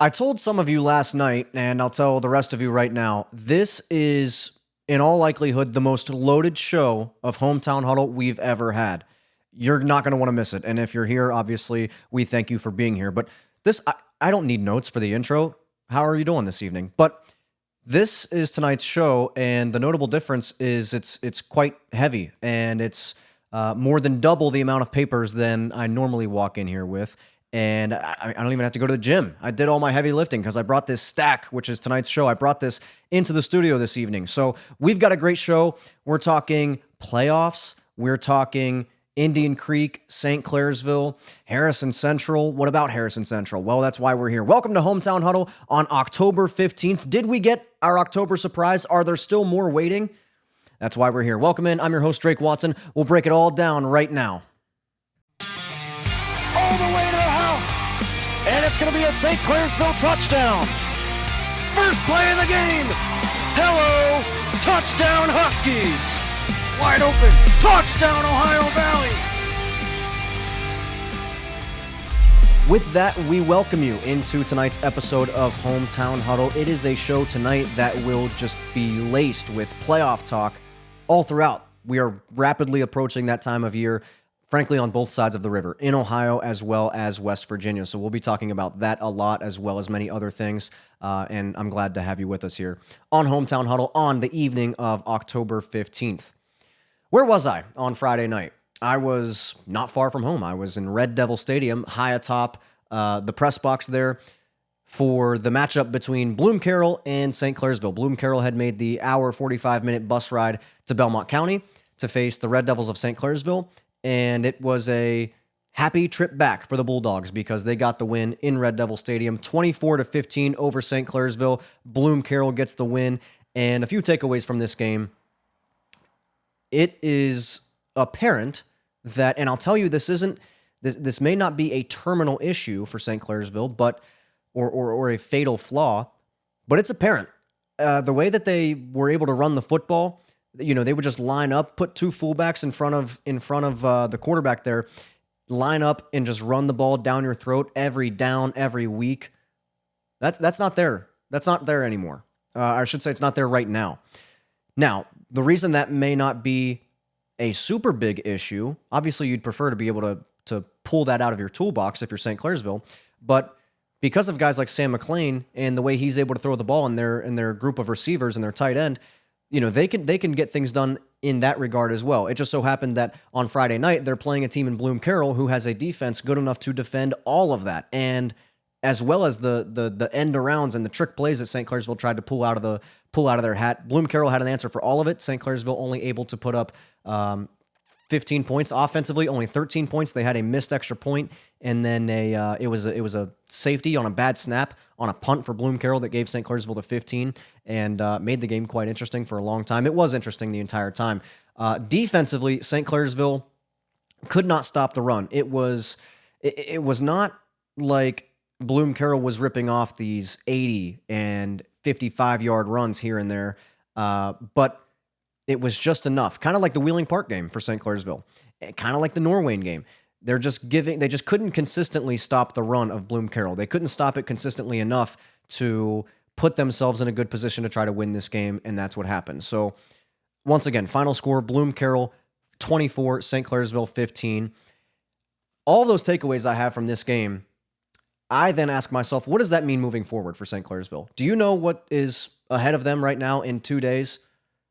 I told some of you last night, and I'll tell the rest of you right now, this is, in all likelihood, the most loaded show of Hometown Huddle we've ever had. You're not going to want to miss it. And if you're here, obviously, we thank you for being here. But I don't need notes for the intro. How are you doing this evening? But this is tonight's show, and the notable difference is it's quite heavy, and it's more than double the amount of papers than I normally walk in here with. And I don't even have to go to the gym. I did all my heavy lifting because I brought this stack, which is tonight's show. I brought this into the studio this evening. So we've got a great show. We're talking playoffs. We're talking Indian Creek, St. Clairsville, Harrison Central. What about Harrison Central? Well, that's why we're here. Welcome to Hometown Huddle on October 15th. Did we get our October surprise? Are there still more waiting? That's why we're here. Welcome in. I'm your host, Drake Watson. We'll break it all down right now. All the way to the house, and it's going to be a St. Clairsville touchdown. First play of the game. Hello, touchdown Huskies. Wide open, touchdown Ohio Valley. With that, we welcome you into tonight's episode of Hometown Huddle. It is a show tonight that will just be laced with playoff talk all throughout. We are rapidly approaching that time of year, frankly, on both sides of the river, in Ohio as well as West Virginia. So we'll be talking about that a lot, as well as many other things. And I'm glad to have you with us here on Hometown Huddle on the evening of October 15th. Where was I on Friday night? I was not far from home. I was in Red Devil Stadium, high atop the press box there for the matchup between Bloom Carroll and St. Clairsville. Bloom Carroll had made the 45-minute bus ride to Belmont County to face the Red Devils of St. Clairsville, and it was a happy trip back for the Bulldogs because they got the win in Red Devil Stadium, 24-15 over St. Clairsville. Bloom Carroll gets the win, and a few takeaways from this game. It is apparent that, and I'll tell you, this may not be a terminal issue for St. Clairsville, but or a fatal flaw, but it's apparent. The way that they were able to run the football, they would just line up, put two fullbacks in front of the quarterback there, line up and just run the ball down your throat every down, every week. That's not there. That's not there anymore. I should say it's not there right now. Now, the reason that may not be a super big issue, obviously you'd prefer to be able to pull that out of your toolbox if you're St. Clairsville, but because of guys like Sam McLean and the way he's able to throw the ball in their group of receivers and their tight end, they can get things done in that regard as well. It just so happened that on Friday night they're playing a team in Bloom Carroll who has a defense good enough to defend all of that, and as well as the end arounds and the trick plays that St. Clairsville tried to pull out of their hat. Bloom Carroll had an answer for all of it. St. Clairsville only able to put up 15 points offensively, only 13 points. They had a missed extra point, and then it was a safety on a bad snap on a punt for Bloom Carroll that gave St. Clairsville the 15 and made the game quite interesting for a long time. It was interesting the entire time. Defensively, St. Clairsville could not stop the run. It was not like Bloom Carroll was ripping off these 80 and 55-yard runs here and there, but it was just enough. Kind of like the Wheeling Park game for St. Clairsville, kind of like the Norwayne game. They just couldn't consistently stop the run of Bloom Carroll. They couldn't stop it consistently enough to put themselves in a good position to try to win this game, and that's what happened. So, once again, final score, Bloom Carroll 24, St. Clairsville 15. All those takeaways I have from this game, I then ask myself, what does that mean moving forward for St. Clairsville? Do you know what is ahead of them right now in 2 days?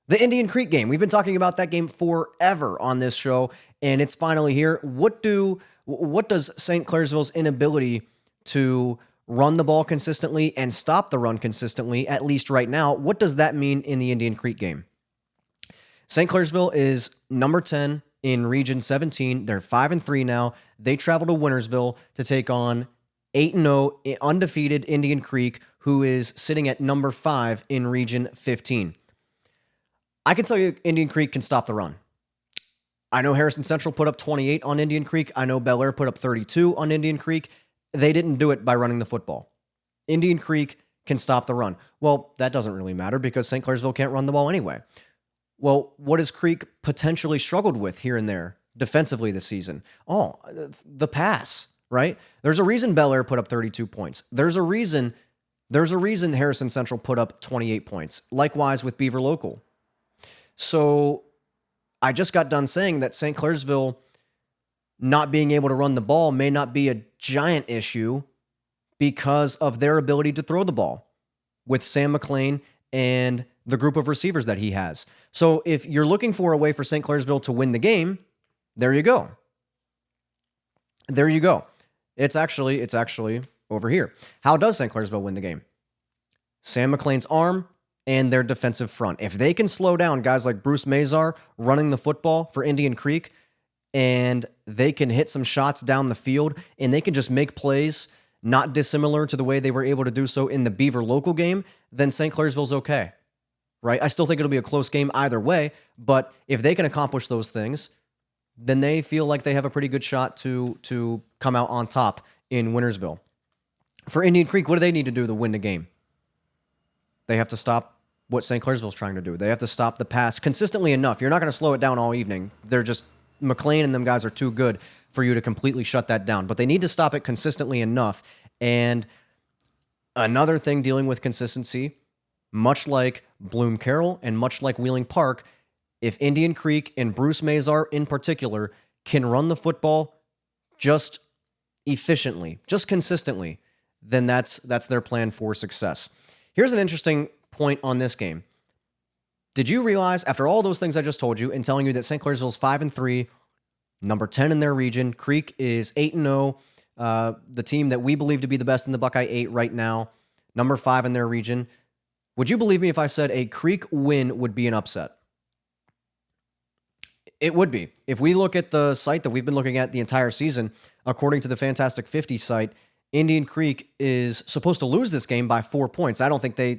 The Indian Creek game. We've been talking about that game forever on this show, and it's finally here. What does St. Clairsville's inability to run the ball consistently and stop the run consistently, at least right now, what does that mean in the Indian Creek game? St. Clairsville is number 10 in Region 17. They're 5-3 now. They travel to Wintersville to take on 8-0 undefeated Indian Creek, who is sitting at number 5 in Region 15. I can tell you Indian Creek can stop the run. I know Harrison Central put up 28 on Indian Creek. I know Bel Air put up 32 on Indian Creek. They didn't do it by running the football. Indian Creek can stop the run. Well, that doesn't really matter because St. Clairsville can't run the ball anyway. Well, what has Creek potentially struggled with here and there defensively this season? Oh, the pass, right? There's a reason Bel Air put up 32 points. There's a reason There's a reason Harrison Central put up 28 points. Likewise with Beaver Local. So I just got done saying that St. Clairsville not being able to run the ball may not be a giant issue because of their ability to throw the ball with Sam McLean and the group of receivers that he has. So if you're looking for a way for St. Clairsville to win the game, there you go. There you go. It's actually over here. How does St. Clairsville win the game? Sam McLean's arm and their defensive front. If they can slow down guys like Bruce Mazar running the football for Indian Creek, and they can hit some shots down the field, and they can just make plays not dissimilar to the way they were able to do so in the Beaver Local game, then St. Clairsville's okay, right? I still think it'll be a close game either way, but if they can accomplish those things, then they feel like they have a pretty good shot to come out on top in Wintersville. For Indian Creek, what do they need to do to win the game? They have to stop what St. Clairsville's trying to do. They have to stop the pass consistently enough. You're not going to slow it down all evening. McLean and them guys are too good for you to completely shut that down. But they need to stop it consistently enough. And another thing dealing with consistency, much like Bloom Carroll and much like Wheeling Park, if Indian Creek and Bruce Mazar in particular can run the football just efficiently, just consistently, then that's their plan for success. Here's an interesting point on this game. Did you realize, after all those things I just told you, and telling you that St. Clairsville's 5-3, number 10 in their region, Creek is 8-0, the team that we believe to be the best in the Buckeye 8 right now, number 5 in their region, would you believe me if I said a Creek win would be an upset? It would be. If we look at the site that we've been looking at the entire season, according to the Fantastic 50 site, Indian Creek is supposed to lose this game by 4 points. I don't think they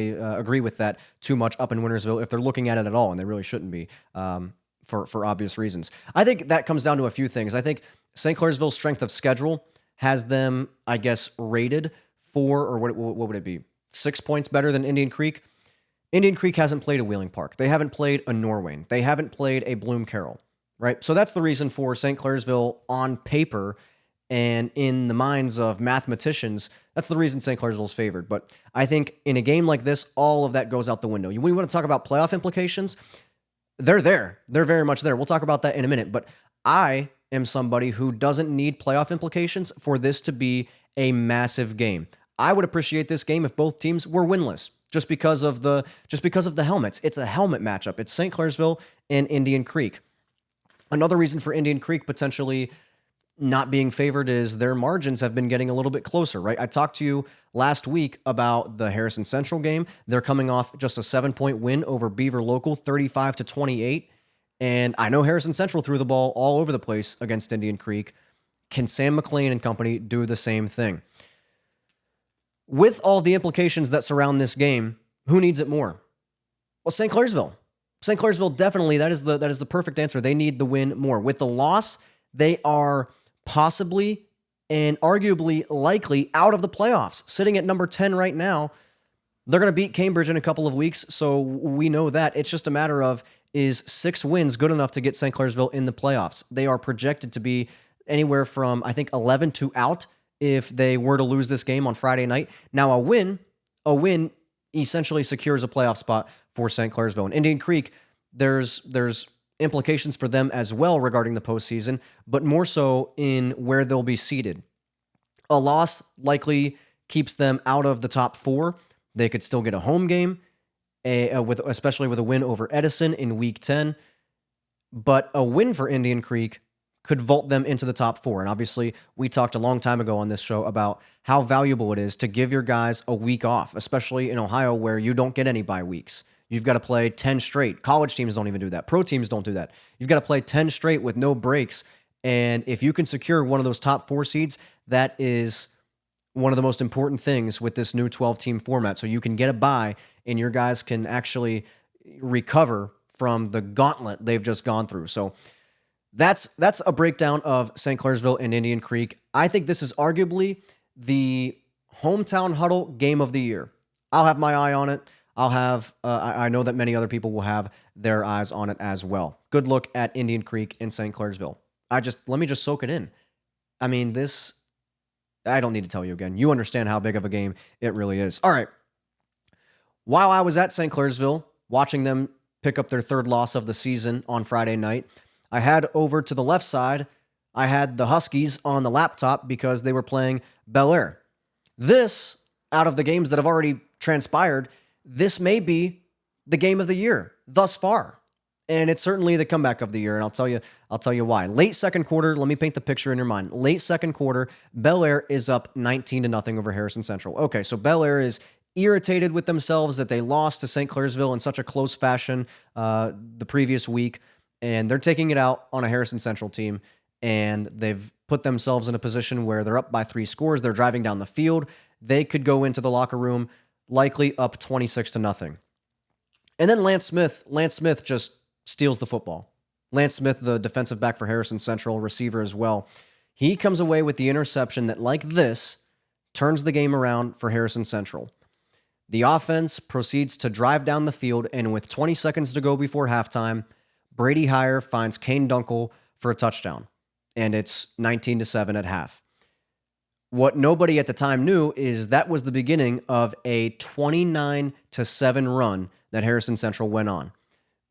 agree with that too much up in Wintersville if they're looking at it at all, and they really shouldn't be for obvious reasons. I think that comes down to a few things. I think St. Clairsville's strength of schedule has them, I guess, rated 4 or what would it be? 6 points better than Indian Creek. Indian Creek hasn't played a Wheeling Park. They haven't played a Norwayne. They haven't played a Bloom Carroll, right? So that's the reason for St. Clairsville on paper. And in the minds of mathematicians, that's the reason St. Clairsville's favored. But I think in a game like this, all of that goes out the window. We want to talk about playoff implications. They're there. They're very much there. We'll talk about that in a minute. But I am somebody who doesn't need playoff implications for this to be a massive game. I would appreciate this game if both teams were winless, just because of the helmets. It's a helmet matchup. It's St. Clairsville and Indian Creek. Another reason for Indian Creek potentially not being favored is their margins have been getting a little bit closer, right? I talked to you last week about the Harrison Central game. They're coming off just a 7-point win over Beaver Local, 35-28. And I know Harrison Central threw the ball all over the place against Indian Creek. Can Sam McLean and company do the same thing? With all the implications that surround this game, who needs it more? Well, St. Clairsville. St. Clairsville definitely, that is the perfect answer. They need the win more. With the loss, they are possibly and arguably likely out of the playoffs, sitting at number 10 right now. They're going to beat Cambridge in a couple of weeks, so we know that. It's just a matter of, is 6 wins good enough to get St. Clairsville in the playoffs? They are projected to be anywhere from, I think, 11 to out if they were to lose this game on Friday night. Now, a win essentially secures a playoff spot for St. Clairsville. And Indian Creek, there's implications for them as well regarding the postseason, but more so in where they'll be seated. A loss likely keeps them out of the top 4. They could still get a home game, especially with a win over Edison in Week 10. But a win for Indian Creek could vault them into the top 4. And obviously, we talked a long time ago on this show about how valuable it is to give your guys a week off, especially in Ohio where you don't get any bye weeks. You've got to play 10 straight. College teams don't even do that. Pro teams don't do that. You've got to play 10 straight with no breaks. And if you can secure one of those top 4 seeds, that is one of the most important things with this new 12-team format. So you can get a bye and your guys can actually recover from the gauntlet they've just gone through. So that's a breakdown of St. Clairsville and Indian Creek. I think this is arguably the hometown huddle game of the year. I'll have my eye on it. I know that many other people will have their eyes on it as well. Good look at Indian Creek and St. Clairsville. Let me just soak it in. I mean, this I don't need to tell you again. You understand how big of a game it really is. All right. While I was at St. Clairsville, watching them pick up their third loss of the season on Friday night, I had over to the left side, I had the Huskies on the laptop because they were playing Bel Air. This, out of the games that have already transpired, this may be the game of the year thus far. And it's certainly the comeback of the year, and I'll tell you why. Late second quarter, let me paint the picture in your mind. Late second quarter, Bel Air is up 19-0 over Harrison Central. Okay, so Bel Air is irritated with themselves that they lost to St. Clairsville in such a close fashion the previous week, and they're taking it out on a Harrison Central team, and they've put themselves in a position where they're up by 3 scores. They're driving down the field. They could go into the locker room likely up 26-0. And then Lance Smith just steals the football. Lance Smith, the defensive back for Harrison Central, receiver as well, he comes away with the interception that, like this, turns the game around for Harrison Central. The offense proceeds to drive down the field, and with 20 seconds to go before halftime, Brady Heyer finds Kane Dunkel for a touchdown, and it's 19-7 at half. What nobody at the time knew is that was the beginning of a 29-7 run that Harrison Central went on,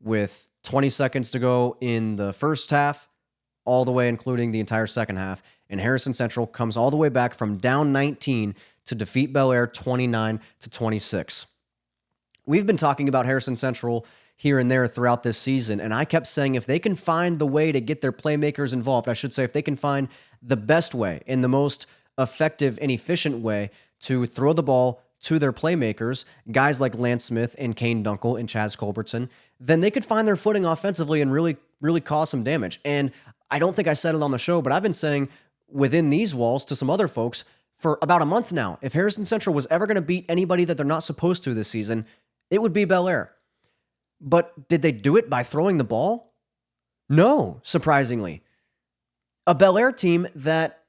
with 20 seconds to go in the first half, all the way including the entire second half, and Harrison Central comes all the way back from down 19 to defeat Bel Air 29-26. We've been talking about Harrison Central here and there throughout this season, and I kept saying if they can find the way to get their playmakers involved, I should say if they can find the best way and the most effective and efficient way to throw the ball to their playmakers, guys like Lance Smith and Kane Dunkel and Chaz Culbertson, then they could find their footing offensively and really cause some damage. And I don't think I said it on the show, but I've been saying within these walls to some other folks for about a month now, if Harrison Central was ever going to beat anybody that they're not supposed to this season, it would be Bel Air. But did they do it by throwing the ball? No, surprisingly. A Bel Air team that,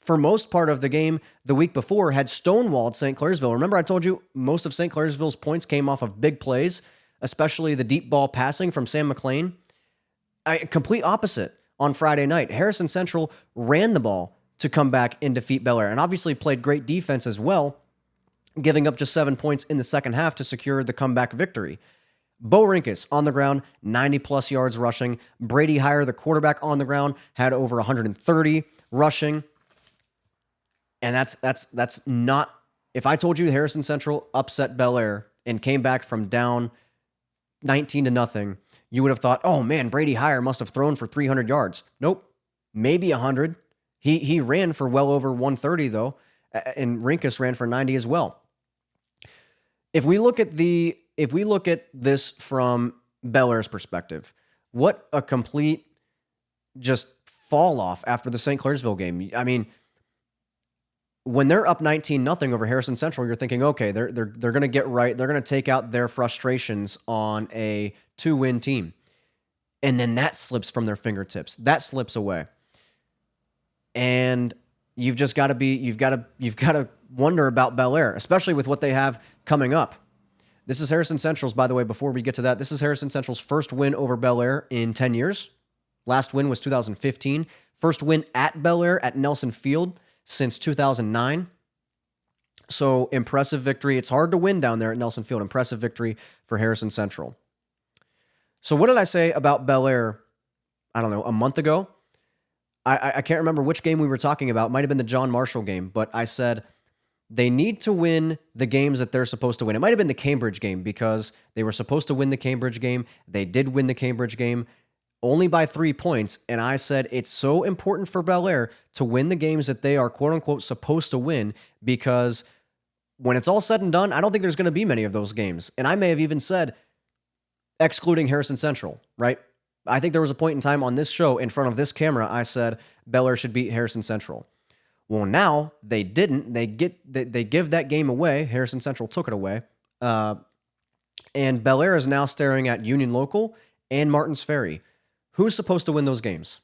for most part of the game the week before, had stonewalled St. Clairsville. Remember I told you most of St. Clairsville's points came off of big plays, especially the deep ball passing from Sam McLean? Complete opposite on Friday night. Harrison Central ran the ball to come back and defeat Bel Air, and obviously played great defense as well, giving up just 7 points in the second half to secure the comeback victory. Bo Rinkus on the ground, 90-plus yards rushing. Brady Heyer, the quarterback, on the ground, had over 130 rushing. And that's not... If I told you Harrison Central upset Bel Air and came back from down 19-0, you would have thought, oh man, Brady Heyer must have thrown for 300 yards. Nope, maybe 100. He ran for well over 130 though, and Rinkus ran for 90 as well. If we look at this from Bel Air's perspective, what a complete just fall off after the St. Clairsville game. I mean, when they're up 19-0 over Harrison Central, you're thinking, okay, they're going to get right. They're going to take out their frustrations on a 2-win team. And then that slips from their fingertips. That slips away. And you've got to wonder about Bel Air, especially with what they have coming up. This is Harrison Central's, by the way, before we get to that, this is Harrison Central's first win over Bel Air in 10 years. Last win was 2015. First win at Bel Air at Nelson Field since 2009. So impressive victory. It's hard to win down there at Nelson Field. Impressive victory for Harrison Central. So what did I say about Bel Air, I don't know, a month ago? I can't remember which game we were talking about. It might have been the John Marshall game, but I said they need to win the games that they're supposed to win. It might have been the Cambridge game because they were supposed to win the Cambridge game. They did win the Cambridge game only by 3 points, and I said it's so important for Bel Air to win the games that they are quote-unquote supposed to win because when it's all said and done, I don't think there's going to be many of those games. And I may have even said, excluding Harrison Central, right? I think there was a point in time on this show in front of this camera, I said Bel Air should beat Harrison Central. Well, now they didn't. They give that game away. Harrison Central took it away. And Bel Air is now staring at Union Local and Martins Ferry. Who's supposed to win those games?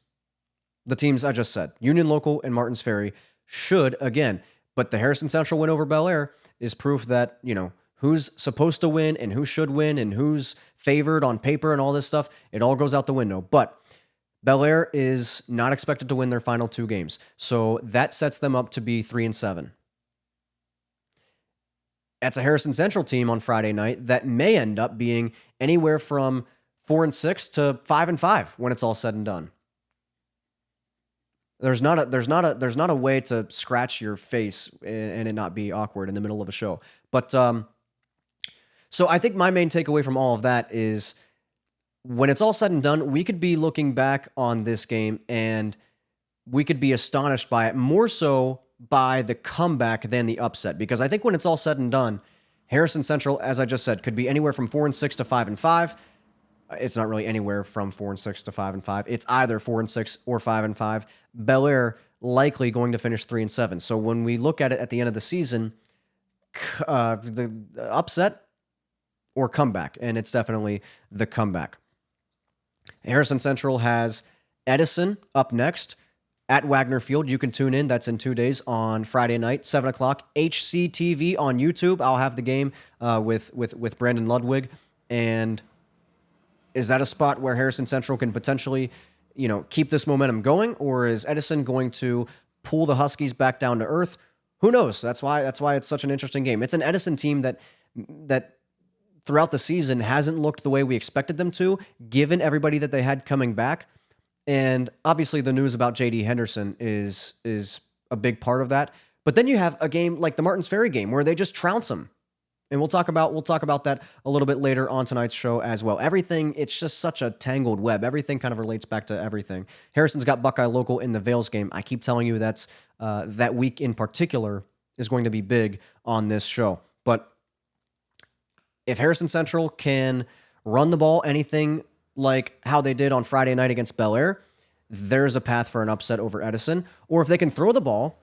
The teams I just said. Union Local and Martins Ferry should, again. But the Harrison Central win over Bel Air is proof that, who's supposed to win and who should win and who's favored on paper and all this stuff, it all goes out the window. But Bel Air is not expected to win their final 2 games, so that sets them up to be 3-7. That's a Harrison Central team on Friday night that may end up being anywhere from 4-6 to 5-5 when it's all said and done. There's not a way to scratch your face and it not be awkward in the middle of a show. But so I think my main takeaway from all of that is when it's all said and done, we could be looking back on this game and we could be astonished by it, more so by the comeback than the upset. Because I think when it's all said and done, Harrison Central, as I just said, could be anywhere from 4-6 to 5-5. It's not really anywhere from 4-6 to 5-5. It's either 4-6 or 5-5. Bel Air likely going to finish 3-7. So when we look at it at the end of the season, the upset or comeback, and it's definitely the comeback. Harrison Central has Edison up next at Wagner Field. You can tune in. That's in 2 days on Friday night, 7 o'clock. HCTV on YouTube. I'll have the game with Brandon Ludwig. And is that a spot where Harrison Central can potentially, keep this momentum going, or is Edison going to pull the Huskies back down to earth? Who knows? That's why it's such an interesting game. It's an Edison team that throughout the season hasn't looked the way we expected them to, given everybody that they had coming back. And obviously the news about J.D. Henderson is a big part of that. But then you have a game like the Martins Ferry game where they just trounce them. And we'll talk about that a little bit later on tonight's show as well. Everything, it's just such a tangled web. Everything kind of relates back to everything. Harrison's got Buckeye Local in the Vales game. I keep telling you that's that week in particular is going to be big on this show. But if Harrison Central can run the ball anything like how they did on Friday night against Bel Air, there's a path for an upset over Edison. Or if they can throw the ball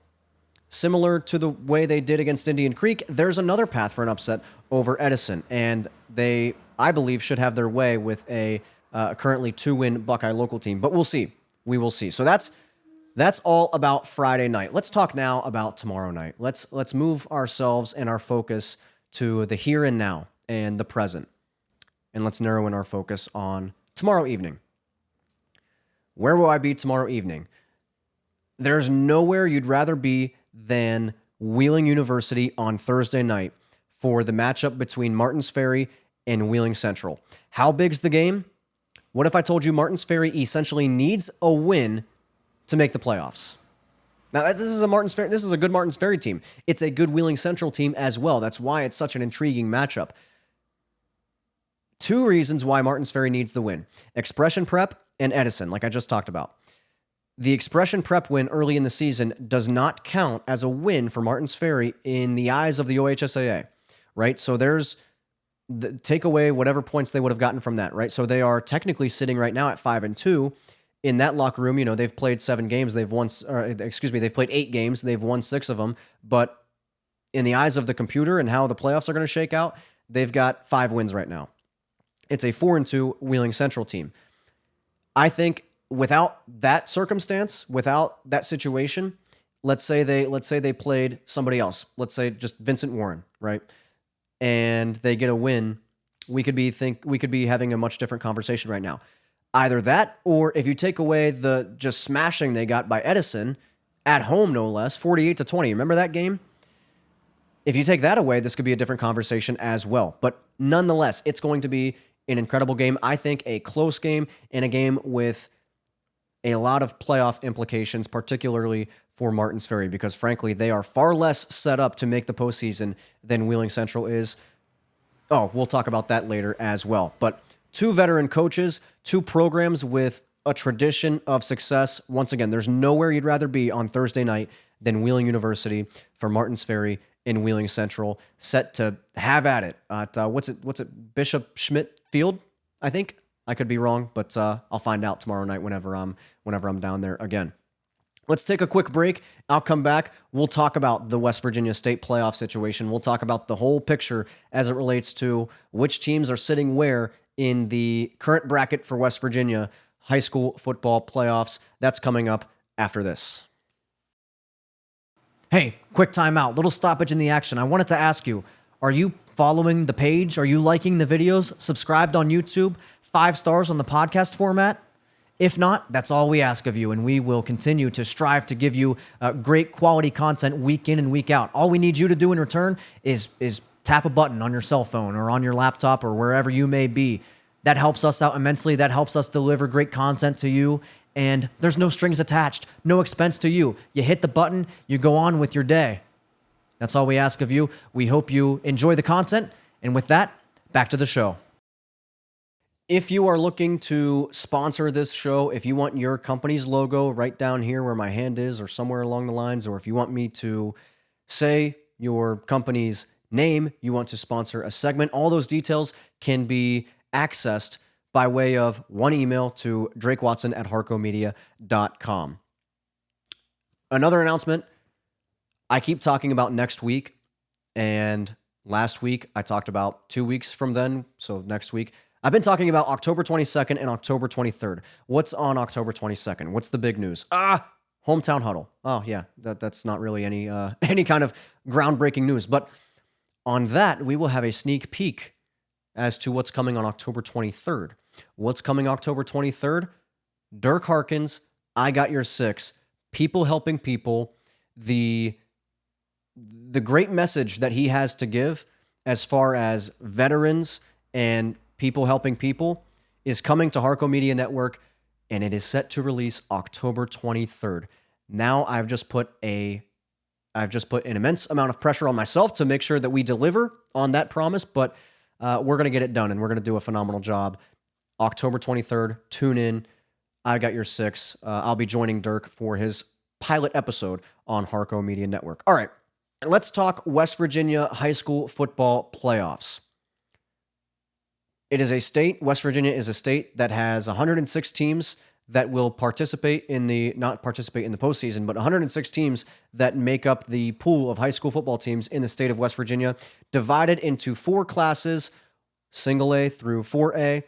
similar to the way they did against Indian Creek, there's another path for an upset over Edison. And they, I believe, should have their way with a currently 2-win Buckeye Local team. But we'll see. We will see. So that's all about Friday night. Let's talk now about tomorrow night. Let's move ourselves and our focus to the here and now and the present. And let's narrow in our focus on tomorrow evening. Where will I be tomorrow evening? There's nowhere you'd rather be than Wheeling University on Thursday night for the matchup between Martins Ferry and Wheeling Central. How big's the game? What if I told you Martins Ferry essentially needs a win to make the playoffs? Now, this is a good Martins Ferry team. It's a good Wheeling Central team as well. That's why it's such an intriguing matchup. 2 reasons why Martins Ferry needs the win: Expression Prep and Edison, like I just talked about. The Expression Prep win early in the season does not count as a win for Martins Ferry in the eyes of the OHSAA, right? So take away whatever points they would have gotten from that, right? So they are technically sitting right now at 5-2 in that locker room. They've played 7 games. They've played 8 games. They've won 6 of them. But in the eyes of the computer and how the playoffs are going to shake out, they've got 5 wins right now. It's a 4-2 Wheeling Central team. I think without that circumstance, without that situation, let's say they played somebody else. Let's say just Vincent Warren, right? And they get a win. We could be having a much different conversation right now. Either that, or if you take away the just smashing they got by Edison at home, no less, 48-20. Remember that game? If you take that away, this could be a different conversation as well. But nonetheless, it's going to be an incredible game. I think a close game and a game with a lot of playoff implications, particularly for Martins Ferry, because frankly, they are far less set up to make the postseason than Wheeling Central is. Oh, we'll talk about that later as well. But 2 veteran coaches, 2 programs with a tradition of success. Once again, there's nowhere you'd rather be on Thursday night than Wheeling University for Martins Ferry and Wheeling Central, set to have at it at what's it Bishop Schmidt Field, I think. I could be wrong, but I'll find out tomorrow night whenever I'm down there again. Let's take a quick break. I'll come back. We'll talk about the West Virginia State playoff situation. We'll talk about the whole picture as it relates to which teams are sitting where in the current bracket for West Virginia high school football playoffs. That's coming up after this. Hey, quick timeout, little stoppage in the action. I wanted to ask you, are you following the page? Are you liking the videos? Subscribed on YouTube? 5 stars on the podcast format? If not, that's all we ask of you, and we will continue to strive to give you great quality content week in and week out. All we need you to do in return is tap a button on your cell phone or on your laptop or wherever you may be. That helps us out immensely. That helps us deliver great content to you, and there's no strings attached, no expense to you. You hit the button, you go on with your day. That's all we ask of you. We hope you enjoy the content, and with that, back to the show. If you are looking to sponsor this show, if you want your company's logo right down here where my hand is or somewhere along the lines, or if you want me to say your company's name, you want to sponsor a segment, all those details can be accessed by way of one email to drakewatson@harcomedia.com. Another announcement, I keep talking about next week, and last week I talked about 2 weeks from then, so next week. I've been talking about October 22nd and October 23rd. What's on October 22nd? What's the big news? Hometown Huddle. Oh, yeah, that's not really any kind of groundbreaking news. But on that, we will have a sneak peek as to what's coming on October 23rd. What's coming October 23rd? Dirk Harkins, I Got Your Six, People Helping People, the great message that he has to give as far as veterans and people helping people is coming to Harco Media Network, and it is set to release October 23rd. Now I've just put an immense amount of pressure on myself to make sure that we deliver on that promise, but we're going to get it done, and we're going to do a phenomenal job. October 23rd, tune in. I Got Your Six. I'll be joining Dirk for his pilot episode on Harco Media Network. All right, let's talk West Virginia high school football playoffs. West Virginia is a state that has 106 teams that will not participate in the postseason, but 106 teams that make up the pool of high school football teams in the state of West Virginia, divided into 4 classes, single A through 4A,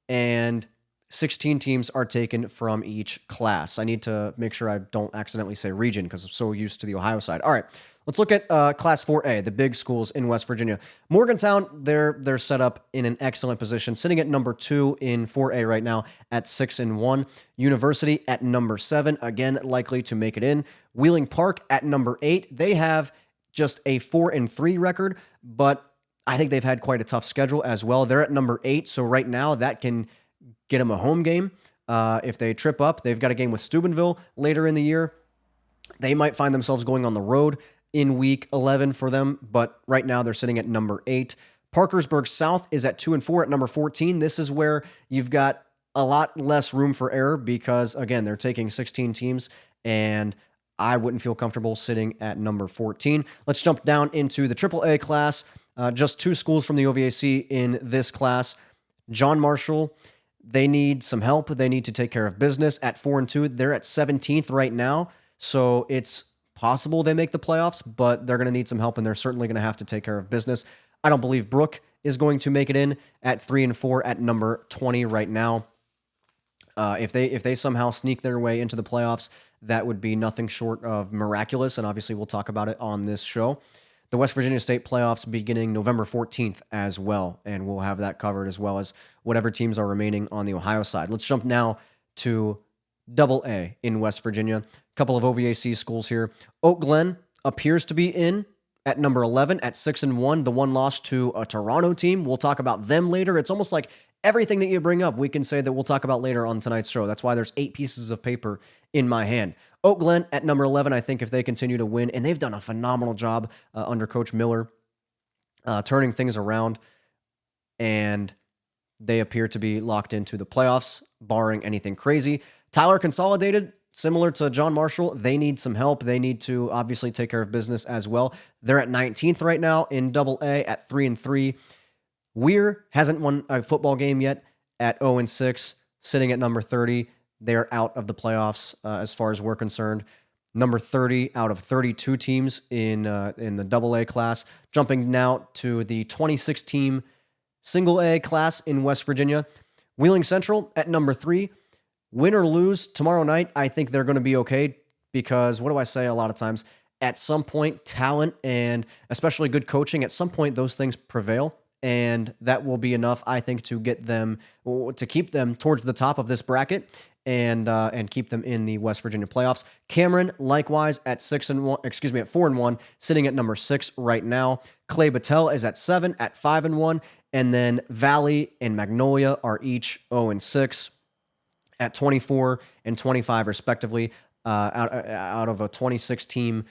and 16 teams are taken from each class. I need to make sure I don't accidentally say region because I'm so used to the Ohio side. All right, let's look at Class 4A, the big schools in West Virginia. Morgantown, they're set up in an excellent position, sitting at number 2 in 4A right now at 6-1. University at number 7, again likely to make it in. Wheeling Park at number 8. They have just a 4-3 record, but I think they've had quite a tough schedule as well. They're at number 8, so right now that can get them a home game. If they trip up, they've got a game with Steubenville later in the year. They might find themselves going on the road in week 11 for them, but right now they're sitting at number 8. Parkersburg South is at 2-4 at number 14. This is where you've got a lot less room for error because, again, they're taking 16 teams, and I wouldn't feel comfortable sitting at number 14. Let's jump down into the AAA class. Just 2 schools from the OVAC in this class. John Marshall, they need some help. They need to take care of business at 4-2. They're at 17th right now, so it's possible they make the playoffs, but they're going to need some help, and they're certainly going to have to take care of business. I don't believe Brook is going to make it in at 3-4 at number 20 right now. If they somehow sneak their way into the playoffs, that would be nothing short of miraculous, and obviously we'll talk about it on this show. The West Virginia State playoffs beginning November 14th as well, and we'll have that covered as well as whatever teams are remaining on the Ohio side. Let's jump now to AA in West Virginia. A couple of OVAC schools here. Oak Glen appears to be in at number 11 at 6-1. The one loss to a Toronto team. We'll talk about them later. It's almost like everything that you bring up, we can say that we'll talk about later on tonight's show. That's why there's 8 pieces of paper in my hand. Oak Glen at number 11, I think if they continue to win, and they've done a phenomenal job under Coach Miller, turning things around, and they appear to be locked into the playoffs, barring anything crazy. Tyler Consolidated, similar to John Marshall, they need some help. They need to obviously take care of business as well. They're at 19th right now in AA at 3-3. Weir hasn't won a football game yet at 0-6, sitting at number 30. They're out of the playoffs as far as we're concerned. Number 30 out of 32 teams in the AA class. Jumping now to the 26-team single A class in West Virginia. Wheeling Central at number 3. Win or lose tomorrow night, I think they're going to be okay because, what do I say a lot of times? At some point, talent and especially good coaching, at some point those things prevail. and that will be enough, I think, to keep them towards the top of this bracket and keep them in the West Virginia playoffs. Cameron, likewise, at 4-1, sitting at number 6 right now. Clay Battelle is at 7 at 5-1, and then Valley and Magnolia are each 0-6 at 24 and 25 respectively, out of a 26-team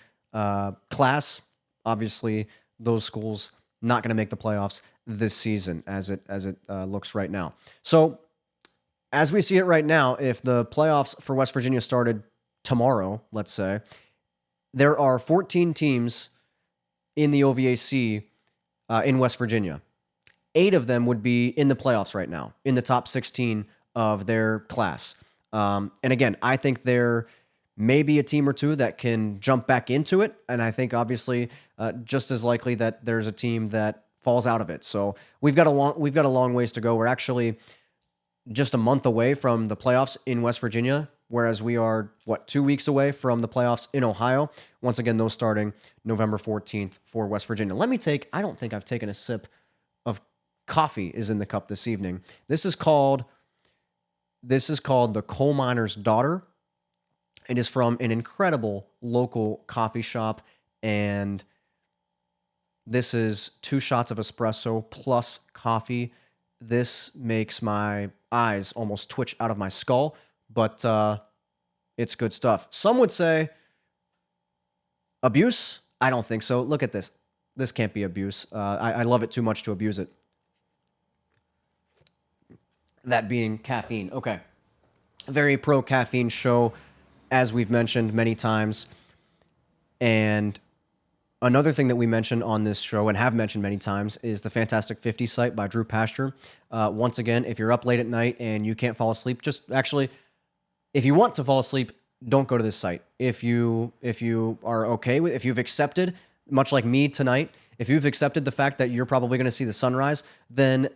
class. Obviously, those schools not going to make the playoffs this season as it looks right now. So, as we see it right now, if the playoffs for West Virginia started tomorrow, let's say, there are 14 teams in the OVAC in West Virginia. 8 of them would be in the playoffs right now, in the top 16 of their class. And again, I think there may be a team or two that can jump back into it, and I think obviously just as likely that there's a team that falls out of it. So we've got a long ways to go. We're actually just a month away from the playoffs in West Virginia, whereas we are, 2 weeks away from the playoffs in Ohio. Once again, those starting November 14th for West Virginia. I don't think I've taken a sip of coffee is in the cup this evening. This is called the Coal Miner's Daughter. It is from an incredible local coffee shop, and this is 2 shots of espresso plus coffee. This makes my eyes almost twitch out of my skull, but it's good stuff. Some would say abuse. I don't think so. Look at this. This can't be abuse. I love it too much to abuse it. That being caffeine. Okay. Very pro-caffeine show, as we've mentioned many times. And another thing that we mentioned on this show and have mentioned many times is the Fantastic 50 site by Drew Pasture. Once again, if you're up late at night and you can't fall asleep, if you want to fall asleep, don't go to this site. If you are okay with, if you've accepted, much like me tonight, if you've accepted the fact that you're probably going to see the sunrise, then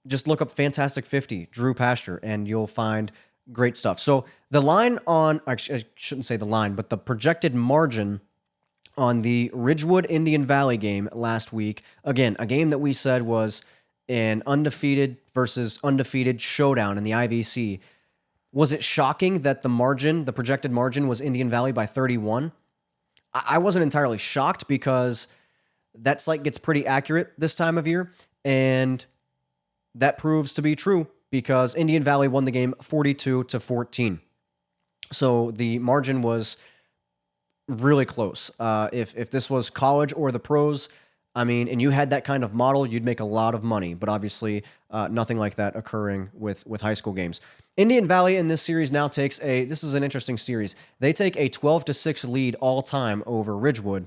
just look up Fantastic 50, Drew Pasture, and you'll find great stuff. So the line I shouldn't say the line, but the projected margin on the Ridgewood Indian Valley game last week, again, a game that we said was an undefeated versus undefeated showdown in the IVC. Was it shocking that the projected margin was Indian Valley by 31? I wasn't entirely shocked because that site gets pretty accurate this time of year, and that proves to be true because Indian Valley won the game 42-14. So the margin was really close. If this was college or the pros, and you had that kind of model, you'd make a lot of money. But obviously, nothing like that occurring with high school games. Indian Valley in this series now this is an interesting series. They take a 12-6 lead all time over Ridgewood.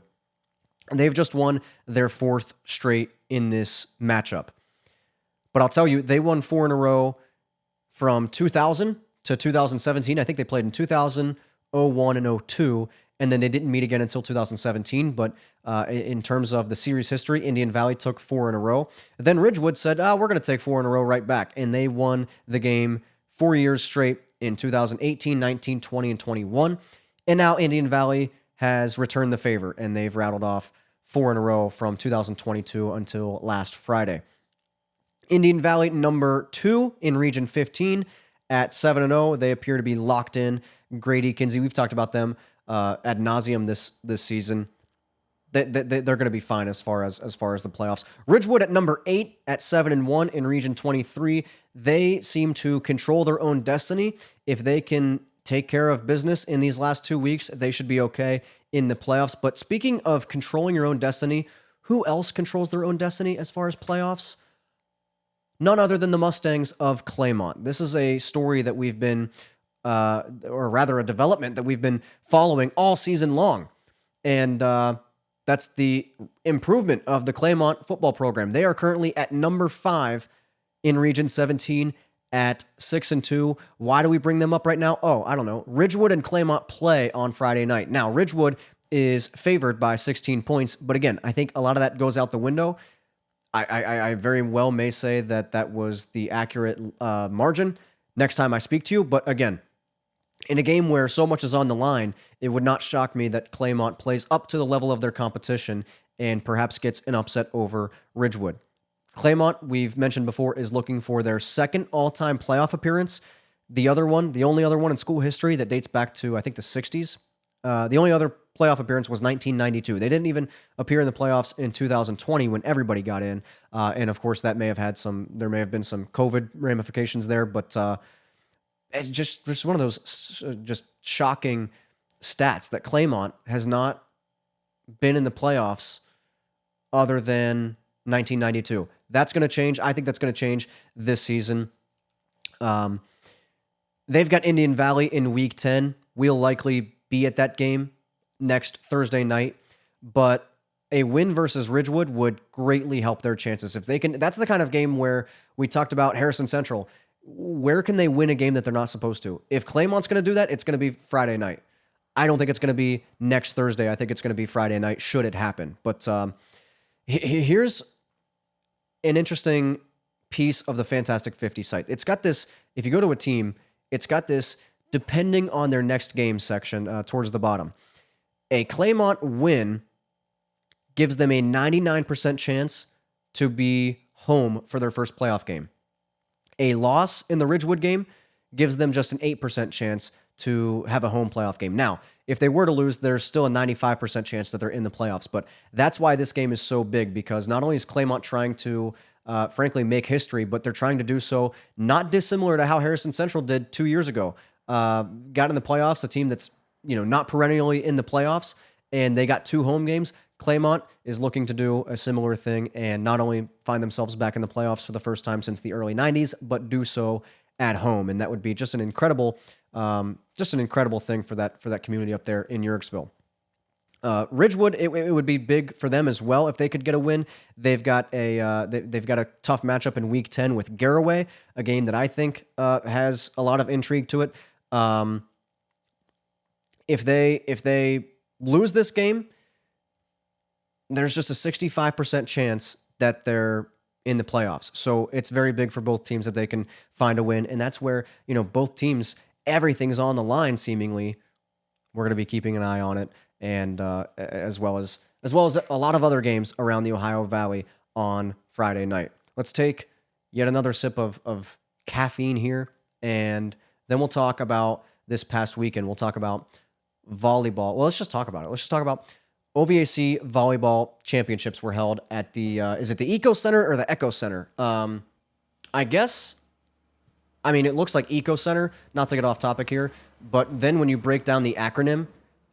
And they've just won their 4th straight in this matchup. But I'll tell you, they won 4 in a row from 2000 to 2017. I think they played in 2000, 01, and 02, and then they didn't meet again until 2017. But in terms of the series history, Indian Valley took 4 in a row. Then Ridgewood said, we're going to take 4 in a row right back. And they won the game 4 years straight in 2018, 19, 20, and 21. And now Indian Valley has returned the favor, and they've rattled off 4 in a row from 2022 until last Friday. Indian Valley, number 2 in Region 15 at 7-0. They appear to be locked in. Grady, Kinsey, we've talked about them ad nauseum this season. They're going to be fine as far as the playoffs. Ridgewood at number 8 at 7-1 in Region 23. They seem to control their own destiny. If they can take care of business in these last 2 weeks, they should be okay in the playoffs. But speaking of controlling your own destiny, who else controls their own destiny as far as playoffs? None other than the Mustangs of Claymont. This is a story that we've been, or rather a development that we've been following all season long. And that's the improvement of the Claymont football program. They are currently at number 5 in Region 17 at 6-2. Why do we bring them up right now? Oh, I don't know. Ridgewood and Claymont play on Friday night. Now, Ridgewood is favored by 16 points, but again, I think a lot of that goes out the window. I very well may say that was the accurate margin next time I speak to you. But again, in a game where so much is on the line, it would not shock me that Claymont plays up to the level of their competition and perhaps gets an upset over Ridgewood. Claymont, we've mentioned before, is looking for their second all-time playoff appearance. The only other one in school history that dates back to, I think, the 60s. The only other playoff appearance was 1992. They didn't even appear in the playoffs in 2020 when everybody got in. And of course, there may have been some COVID ramifications there, but it's just one of those just shocking stats that Claymont has not been in the playoffs other than 1992. That's going to change. I think that's going to change this season. They've got Indian Valley in Week 10. We'll likely be at that game next Thursday night, but a win versus Ridgewood would greatly help their chances. If they can, that's the kind of game where we talked about Harrison Central. Where can they win a game that they're not supposed to? If Claymont's going to do that, it's going to be Friday night. I don't think it's going to be next Thursday. I think it's going to be Friday night, should it happen. But here's an interesting piece of the Fantastic 50 site. It's got this, if you go to a team, it's got this depending on their next game section towards the bottom. A Claymont win gives them a 99% chance to be home for their first playoff game. A loss in the Ridgewood game gives them just an 8% chance to have a home playoff game. Now, if they were to lose, there's still a 95% chance that they're in the playoffs. But that's why this game is so big, because not only is Claymont trying to, frankly, make history, but they're trying to do so not dissimilar to how Harrison Central did 2 years ago. Got in the playoffs, a team that's not perennially in the playoffs, and they got 2 home games. Claymont is looking to do a similar thing and not only find themselves back in the playoffs for the first time since the early 90s, but do so at home. And that would be just an incredible thing for that community up there in Yerkesville. Ridgewood, it would be big for them as well if they could get a win. They've got a tough matchup in Week 10 with Garraway, a game that I think has a lot of intrigue to it. If they lose this game, there's just a 65% chance that they're in the playoffs. So it's very big for both teams that they can find a win, and that's where both teams, everything's on the line seemingly. We're going to be keeping an eye on it, and as well as a lot of other games around the Ohio Valley on Friday night. Let's take yet another sip of caffeine here, and then we'll talk about this past weekend. We'll talk about volleyball. Well, let's just talk about it. Let's just talk about OVAC volleyball championships were held at the, is it the Eco Center or the Echo Center? I guess, it looks like Eco Center, not to get off topic here, but then when you break down the acronym,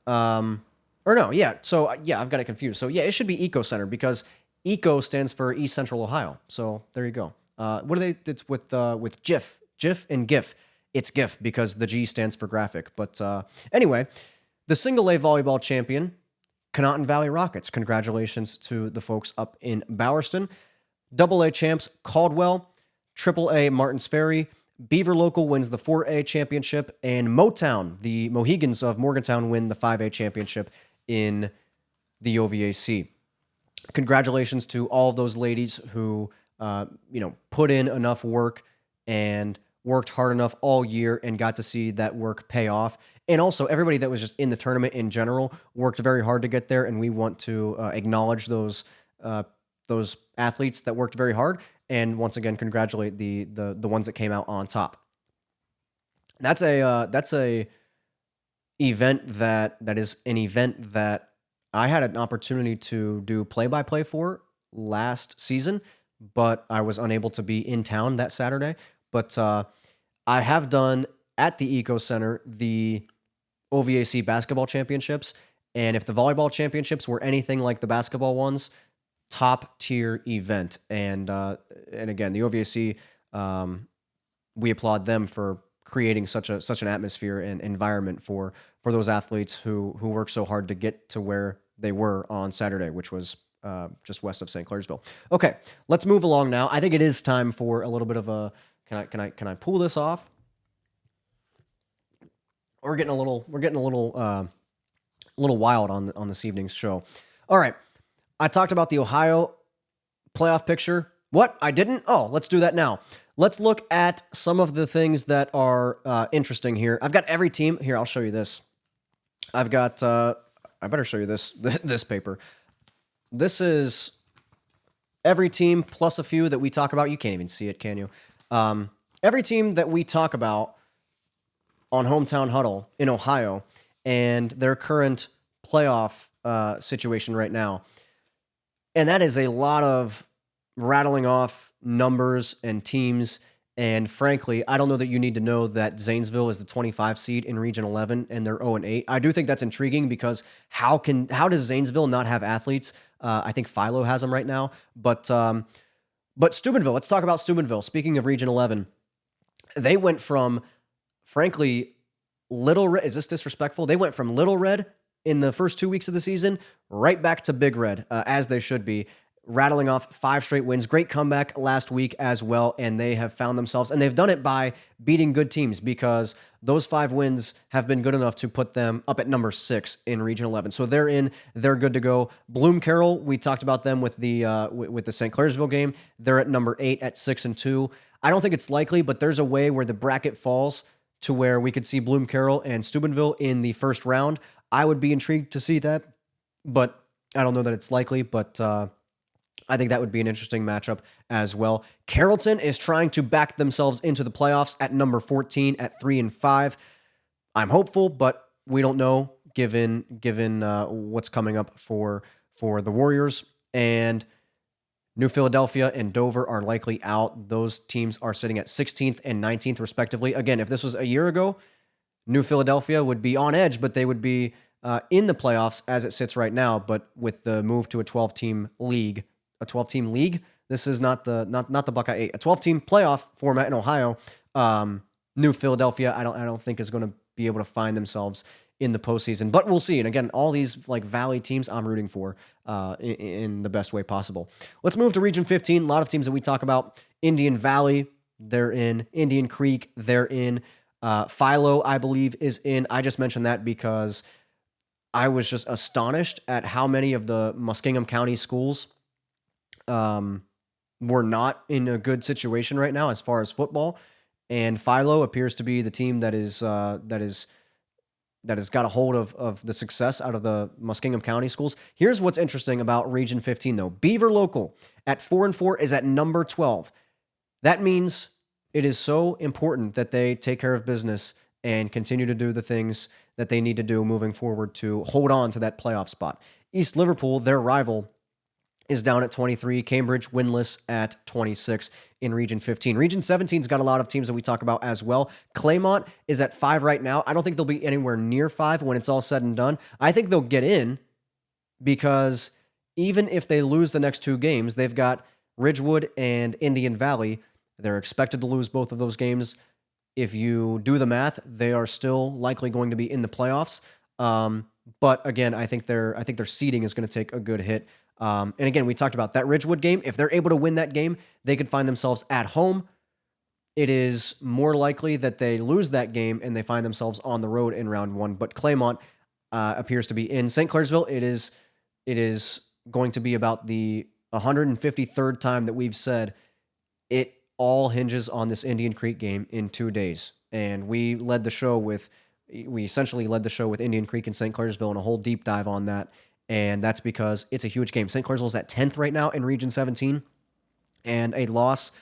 I've got it confused. So yeah, it should be Eco Center because Eco stands for East Central Ohio. So there you go. What are they? It's with GIF and GIF. It's GIF because the G stands for graphic. But anyway, the single A volleyball champion, Conotton Valley Rockets. Congratulations to the folks up in Bowerston. Double A champs, Caldwell. Triple A, Martins Ferry. Beaver Local wins the 4A championship. And Motown, the Mohegans of Morgantown, win the 5A championship in the OVAC. Congratulations to all of those ladies who, put in enough work and worked hard enough all year and got to see that work pay off. And also everybody that was just in the tournament in general worked very hard to get there. And we want to acknowledge those athletes that worked very hard. And once again, congratulate the ones that came out on top. That's a event that is an event that I had an opportunity to do play-by-play for last season, but I was unable to be in town that Saturday. But I have done at the Eco Center the OVAC basketball championships, and if the volleyball championships were anything like the basketball ones, top tier event. And again, the OVAC, we applaud them for creating such an atmosphere and environment for those athletes who work so hard to get to where they were on Saturday, which was just west of St. Clairsville. Okay, let's move along now. I think it is time for a little bit of a. Can I pull this off? We're getting a little wild on this evening's show. All right, I talked about the Ohio playoff picture. What? I didn't? Oh, let's do that now. Let's look at some of the things that are interesting here. I've got every team here. I'll show you this. I've got. I better show you this paper. this is every team plus a few that we talk about. You can't even see it, can you? Every team that we talk about on Hometown Huddle in Ohio and their current playoff situation right now. And that is a lot of rattling off numbers and teams. And frankly, I don't know that you need to know that Zanesville is the 25 seed in Region 11 and they're 0-8. I do think that's intriguing because how does Zanesville not have athletes? I think Philo has them right now. But Steubenville, let's talk about Steubenville. Speaking of Region 11, they went from, frankly, Little Red. Is this disrespectful? They went from Little Red in the first 2 weeks of the season right back to Big Red, as they should be, rattling off 5 straight wins. Great comeback last week as well, and they have found themselves, and they've done it by beating good teams because those 5 wins have been good enough to put them up at number 6 in Region 11. So they're in, they're good to go. Bloom Carroll, we talked about them with the St. Clairsville game. They're at number 8 at 6-2. I don't think it's likely, but there's a way where the bracket falls to where we could see Bloom Carroll and Steubenville in the first round. I would be intrigued to see that, but I don't know that it's likely, but I think that would be an interesting matchup as well. Carrollton is trying to back themselves into the playoffs at number 14 at 3-5. I'm hopeful, but we don't know given what's coming up for the Warriors. And New Philadelphia and Dover are likely out. Those teams are sitting at 16th and 19th, respectively. Again, if this was a year ago, New Philadelphia would be on edge, but they would be in the playoffs as it sits right now. But with the move to a 12-team league, this is not the Buckeye 8, a 12-team playoff format in Ohio. New Philadelphia, I don't think is going to be able to find themselves in the postseason, but we'll see. And again, all these like Valley teams I'm rooting for in the best way possible. Let's move to Region 15. A lot of teams that we talk about. Indian Valley, they're in. Indian Creek, they're in. Philo, I believe, is in. I just mentioned that because I was just astonished at how many of the Muskingum County schools were not in a good situation right now as far as football. And Philo appears to be the team that has got a hold of the success out of the Muskingum County schools. Here's what's interesting about Region 15, though. Beaver Local at 4-4 is at number 12. That means it is so important that they take care of business and continue to do the things that they need to do moving forward to hold on to that playoff spot. East Liverpool, their rival, is down at 23. Cambridge winless at 26 in Region 15. Region 17's got a lot of teams that we talk about as well. Claymont is at 5 right now. I don't think they'll be anywhere near 5 when it's all said and done. I think they'll get in because even if they lose the next 2 games, they've got Ridgewood and Indian Valley. They're expected to lose both of those games. If you do the math, they are still likely going to be in the playoffs. But again, I think their seeding is going to take a good hit. And again, we talked about that Ridgewood game. If they're able to win that game, they could find themselves at home. It is more likely that they lose that game and they find themselves on the road in round 1. But Claymont appears to be in. St. Clairsville, it is going to be about the 153rd time that we've said it all hinges on this Indian Creek game in 2 days. And we essentially led the show with Indian Creek and St. Clairsville and a whole deep dive on that. And that's because it's a huge game. St. Clairsville's at 10th right now in Region 17, and a loss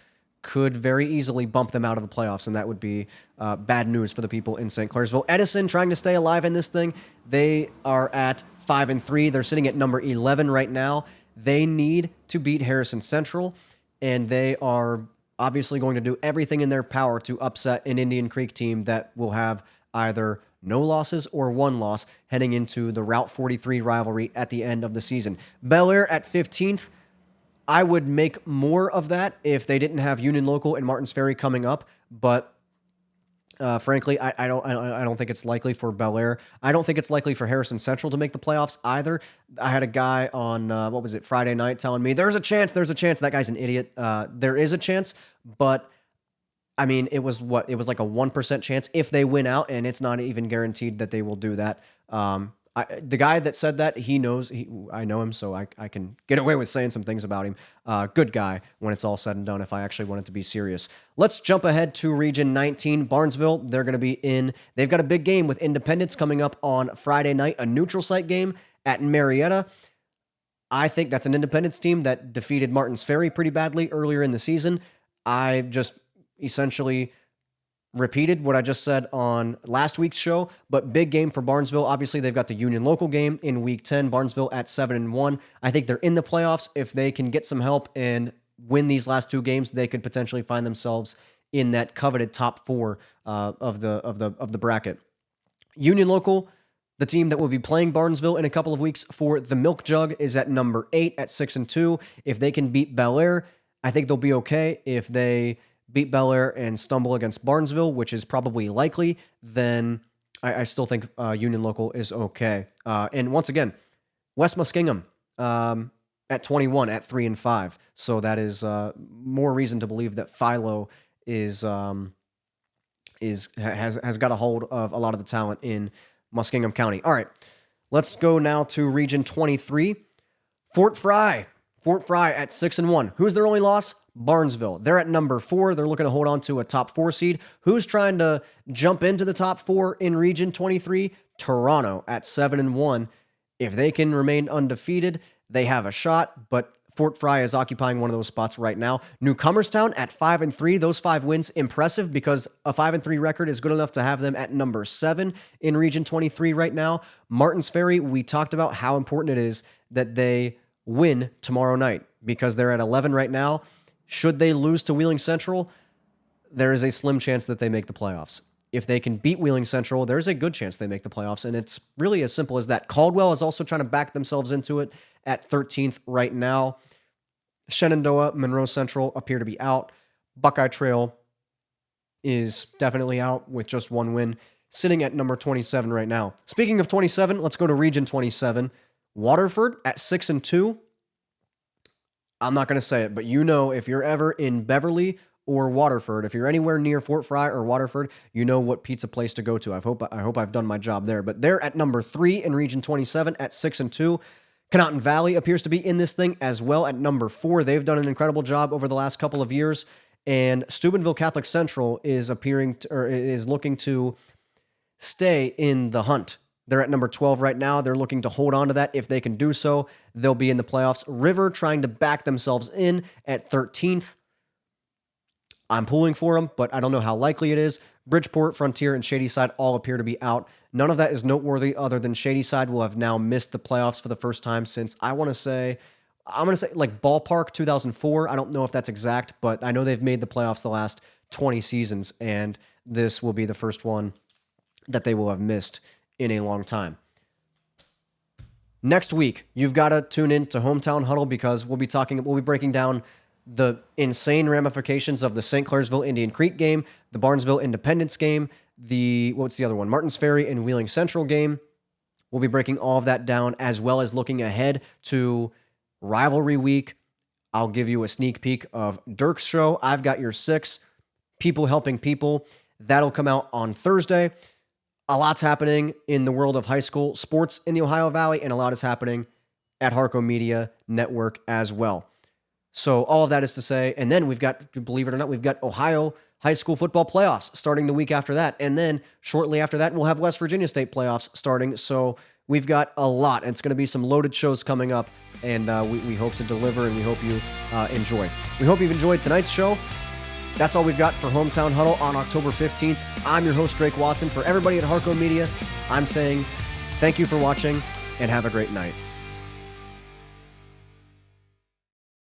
could very easily bump them out of the playoffs, and that would be bad news for the people in St. Clairsville. Edison trying to stay alive in this thing. They are at 5-3. They're sitting at number 11 right now. They need to beat Harrison Central, and they are obviously going to do everything in their power to upset an Indian Creek team that will have either no losses or 1 loss heading into the Route 43 rivalry at the end of the season. Bel Air at 15th. I would make more of that if they didn't have Union Local and Martins Ferry coming up, but frankly, I don't think it's likely for Bel Air. I don't think it's likely for Harrison Central to make the playoffs either. I had a guy on Friday night telling me there's a chance. That guy's an idiot. There is a chance, but I mean, it was like a 1% chance if they win out, and it's not even guaranteed that they will do that. The guy that said that, he knows, I know him, so I can get away with saying some things about him. Good guy when it's all said and done, if I actually wanted to be serious. Let's jump ahead to Region 19. Barnesville, they're going to be in. They've got a big game with Independence coming up on Friday night, a neutral site game at Marietta. I think that's an Independence team that defeated Martins Ferry pretty badly earlier in the season. I just essentially repeated what I just said on last week's show, but big game for Barnesville. Obviously, they've got the Union local game in week 10. Barnesville at 7-1. I think they're in the playoffs. If they can get some help and win these last two games, they could potentially find themselves in that coveted top four of the bracket. Union local, the team that will be playing Barnesville in a couple of weeks for the Milk Jug, is at number 8 at 6-2. If they can beat Bel Air, I think they'll be okay. If they beat Bel Air and stumble against Barnesville, which is probably likely, then I still think Union local is okay. And once again, West Muskingum at 21 at 3-5. So that is more reason to believe that Philo has got a hold of a lot of the talent in Muskingum County. All right, let's go now to Region 23. Fort Fry at 6-1. Who's their only loss? Barnesville. They're at number 4. They're looking to hold on to a top 4 seed. Who's trying to jump into the top 4 in Region 23? Toronto at 7-1. If they can remain undefeated, they have a shot, but Fort Fry is occupying one of those spots right now. Newcomerstown at 5-3. Those 5 wins, impressive, because a 5-3 record is good enough to have them at number 7 in Region 23 right now. Martins Ferry, we talked about how important it is that they win tomorrow night because they're at 11 right now. Should they lose to Wheeling Central, there is a slim chance that they make the playoffs. If they can beat Wheeling Central, there's a good chance they make the playoffs, and it's really as simple as that. Caldwell is also trying to back themselves into it at 13th right now. Shenandoah, Monroe Central appear to be out. Buckeye Trail is definitely out with just 1 win, sitting at number 27 right now. Speaking of 27, let's go to Region 27. Waterford at 6-2. I'm not going to say it, but you know, if you're ever in Beverly or Waterford, if you're anywhere near Fort Fry or Waterford, you know what pizza place to go to. I hope I've done my job there. But they're at number 3 in Region 27 at 6-2. Conotton Valley appears to be in this thing as well at number 4. They've done an incredible job over the last couple of years. And Steubenville Catholic Central is looking to stay in the hunt. They're at number 12 right now. They're looking to hold on to that. If they can do so, they'll be in the playoffs. River trying to back themselves in at 13th. I'm pulling for them, but I don't know how likely it is. Bridgeport, Frontier, and Shadyside all appear to be out. None of that is noteworthy other than Shadyside will have now missed the playoffs for the first time since, I'm going to say like ballpark 2004. I don't know if that's exact, but I know they've made the playoffs the last 20 seasons, and this will be the first one that they will have missed in a long time. Next week, you've got to tune in to Hometown Huddle because we'll be breaking down the insane ramifications of the St. Clairsville Indian Creek game, the Barnesville Independence game, what's the other one? Martins Ferry and Wheeling Central game. We'll be breaking all of that down as well as looking ahead to rivalry week. I'll give you a sneak peek of Dirk's show. I've got your 6, People Helping People. That'll come out on Thursday. A lot's happening in the world of high school sports in the Ohio Valley, and a lot is happening at Harco Media Network as well. So all of that is to say, and then we've got, believe it or not, we've got Ohio high school football playoffs starting the week after that. And then shortly after that, we'll have West Virginia State playoffs starting. So we've got a lot. It's going to be some loaded shows coming up, and we hope to deliver, and we hope you enjoy. We hope you've enjoyed tonight's show. That's all we've got for Hometown Huddle on October 15th. I'm your host, Drake Watson. For everybody at Harco Media, I'm saying thank you for watching, and have a great night.